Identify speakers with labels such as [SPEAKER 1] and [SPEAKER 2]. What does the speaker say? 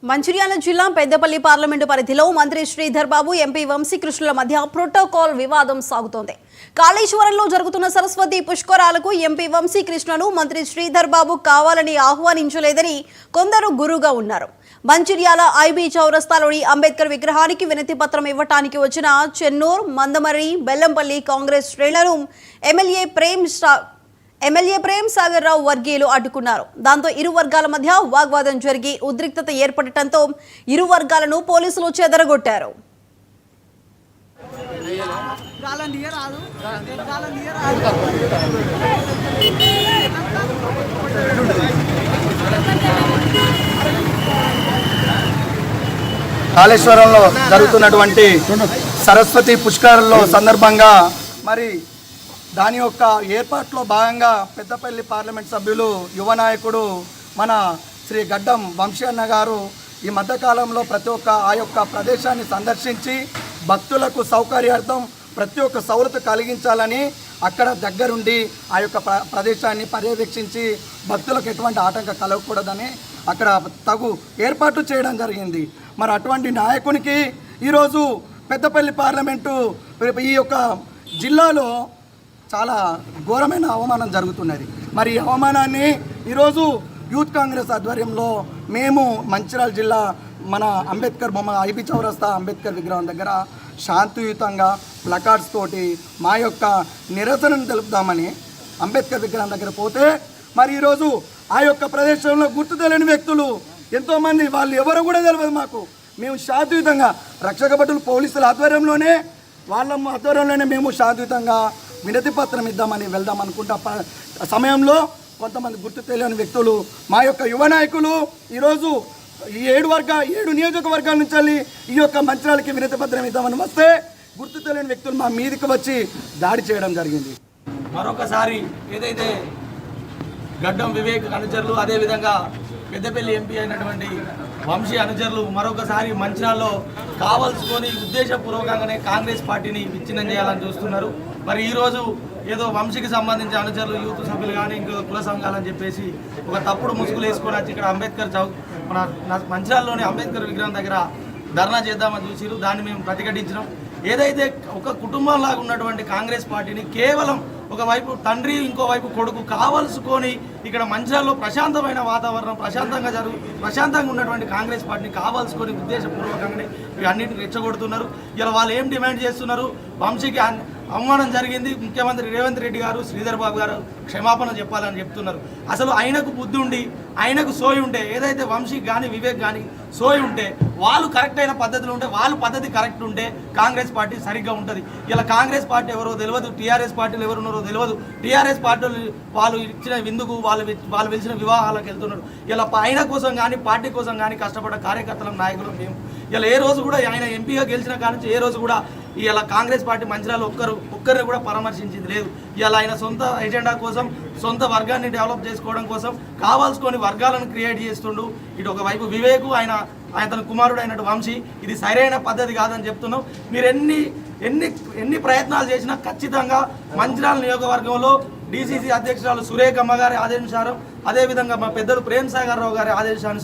[SPEAKER 1] మంచిర్యాల జిల్లా పెద్దపల్లి పార్లమెంటు పరిధిలో మంత్రి శ్రీధర్ బాబు ఎంపీ వంశీకృష్ణుల మధ్య ప్రోటోకాల్ వివాదం సాగుతోంది. కాళేశ్వరంలో జరుగుతున్న సరస్వతి పుష్కరాలకు ఎంపీ వంశీకృష్ణను మంత్రి శ్రీధర్ బాబు కావాలని ఆహ్వానించలేదని కొందరు గురుగా ఉన్నారు. మంచిర్యాల ఐబీ చౌరస్తాలోని అంబేద్కర్ విగ్రహానికి వినతి పత్రం ఇవ్వటానికి వచ్చిన చెన్నూర్, మందమర్రి, బెల్లంపల్లి కాంగ్రెస్ శ్రేణులను ఎమ్మెల్యే ప్రేమ్ సాగర్ రావు వర్గీయులు అడ్డుకున్నారు. దాంతో ఇరు వర్గాల మధ్య వాగ్వాదం జరిగి ఉద్రిక్తత ఏర్పడటంతో ఇరు వర్గాలను పోలీసులు చెదరగొట్టారు.
[SPEAKER 2] కాళేశ్వరంలో జరుగుతున్నటువంటి సరస్వతి పుష్కరాల్లో సందర్భంగా మరి దాని యొక్క ఏర్పాట్లో భాగంగా పెద్దపల్లి పార్లమెంట్ సభ్యులు యువ నాయకుడు మన శ్రీ గడ్డం వంశీ అన్న గారు ఈ మధ్యకాలంలో ప్రతి ఒక్క ఆ యొక్క ప్రదేశాన్ని సందర్శించి భక్తులకు సౌకర్యార్థం ప్రతి ఒక్క సౌలత కలిగించాలని అక్కడ దగ్గరుండి ఆ యొక్క ప్రదేశాన్ని పర్యవేక్షించి భక్తులకు ఎటువంటి ఆటంకం కలగకూడదని అక్కడ తగు ఏర్పాటు చేయడం జరిగింది. మరి అటువంటి నాయకునికి ఈరోజు పెద్దపల్లి పార్లమెంటు ఈ యొక్క జిల్లాలో చాలా ఘోరమైన అవమానం జరుగుతున్నది. మరి ఈ అవమానాన్ని ఈరోజు యూత్ కాంగ్రెస్ ఆధ్వర్యంలో మేము మంచిర్యాల జిల్లా మన అంబేద్కర్ బొమ్మ ఐబీ చౌరస్తా అంబేద్కర్ విగ్రహం దగ్గర శాంతియుతంగా ప్లకార్డ్స్ తోటి మా యొక్క నిరసనను తెలుపుదామని అంబేద్కర్ విగ్రహం దగ్గర పోతే మరి ఈరోజు ఆ యొక్క ప్రదేశంలో గుర్తు తెలియని వ్యక్తులు ఎంతోమంది, వాళ్ళు ఎవరో కూడా తెలియదు మాకు. మేము శాంతియుతంగా రక్షక భటులు పోలీసుల ఆధ్వర్యంలోనే మేము శాంతియుతంగా వినతి పత్రం ఇద్దామని వెళ్దాం అనుకుంటా సమయంలో కొంతమంది గుర్తు తెలియని వ్యక్తులు మా యొక్క యువ నాయకులు ఈరోజు ఈ 7 నియోజకవర్గాల నుంచి ఈ యొక్క మంచిర్యాలకి వినతి పత్రం ఇద్దామని వస్తే గుర్తు తెలియని వ్యక్తులు మా మీదకి వచ్చి దాడి చేయడం జరిగింది.
[SPEAKER 3] మరొకసారి ఏదైతే గడ్డం వివేక్ అనుచరులు అదేవిధంగా పెద్దపల్లి ఎంపీ అయినటువంటి వంశీ అనుచరులు మరొకసారి మంచిర్యాలలో కావాల్సుకొని ఉద్దేశపూర్వకంగానే కాంగ్రెస్ పార్టీని విచ్ఛిన్నం చేయాలని చూస్తున్నారు. మరి ఈరోజు ఏదో వంశీకి సంబంధించిన అనుచరులు యూత్ సభ్యులు కానీ ఇంకో కుల సంఘాలని చెప్పేసి ఒక తప్పుడు ముసుగులు వేసుకొని వచ్చి ఇక్కడ అంబేద్కర్ చౌక్ మన మంచిర్యాలలోని అంబేద్కర్ విగ్రహం దగ్గర ధర్నా చేద్దామని చూసిరు. దాన్ని మేము ప్రతిఘటించినాం. ఏదైతే ఒక కుటుంబంలాగా ఉన్నటువంటి కాంగ్రెస్ పార్టీని కేవలం ఒకవైపు తండ్రి ఇంకోవైపు కొడుకు కావాల్సుకొని ఇక్కడ మంచిర్యాలలో ప్రశాంతమైన వాతావరణం ప్రశాంతంగా ఉన్నటువంటి కాంగ్రెస్ పార్టీని కావాల్సుకొని ఉద్దేశపూర్వకంగానే అన్నింటిని రెచ్చగొడుతున్నారు. ఇలా వాళ్ళు ఏం డిమాండ్ చేస్తున్నారు? వంశీకి అవమానం జరిగింది, ముఖ్యమంత్రి రేవంత్ రెడ్డి గారు శ్రీధర్ బాబు గారు క్షమాపణ చెప్పాలని చెప్తున్నారు. అసలు ఆయనకు బుద్ధి ఉండి ఆయనకు సోయి ఉంటే, ఏదైతే వంశీకి కానీ వివేక్ కానీ సోయి ఉంటే, వాళ్ళు కరెక్ట్ అయిన పద్ధతిలో ఉంటే, వాళ్ళ పద్ధతి కరెక్ట్ ఉంటే కాంగ్రెస్ పార్టీ సరిగ్గా ఉంటుంది. ఇలా కాంగ్రెస్ పార్టీ ఎవరో తెలియదు, టీఆర్ఎస్ పార్టీలు ఎవరున్నారో తెలియదు. టీఆర్ఎస్ పార్టీలు వాళ్ళు ఇచ్చిన విందుకు వాళ్ళు పిలిచిన వివాహాలకు వెళ్తున్నారు. ఇలా ఆయన కోసం కానీ పార్టీ కోసం కానీ కష్టపడ్డ కార్యకర్తల నాయకులు మేము ఇలా ఏ రోజు కూడా ఆయన ఎంపీగా గెలిచిన కానీ ఏ రోజు కూడా ఇలా కాంగ్రెస్ పార్టీ మంచిర్యాలలో ఒక్కరిని కూడా పరామర్శించింది లేదు. ఇలా ఆయన సొంత ఎజెండా కోసం, సొంత వర్గాన్ని డెవలప్ చేసుకోవడం కోసం కావాల్సుకొని వర్గాలను క్రియేట్ చేస్తుండు. ఇటు ఒకవైపు వివేకు తన కుమారుడు అయినట్టు వంశీ, ఇది సరైన పద్ధతి కాదని చెప్తున్నాం. మీరు ఎన్ని ప్రయత్నాలు చేసినా ఖచ్చితంగా మంచిర్యాల నియోజకవర్గంలో డీసీసీ అధ్యక్షురాలు సురేఖమ్మ గారి ఆదేశానుసారం, అదేవిధంగా మా పెద్దలు ప్రేమ్ సాగర్ రావు గారి ఆదేశానుసారం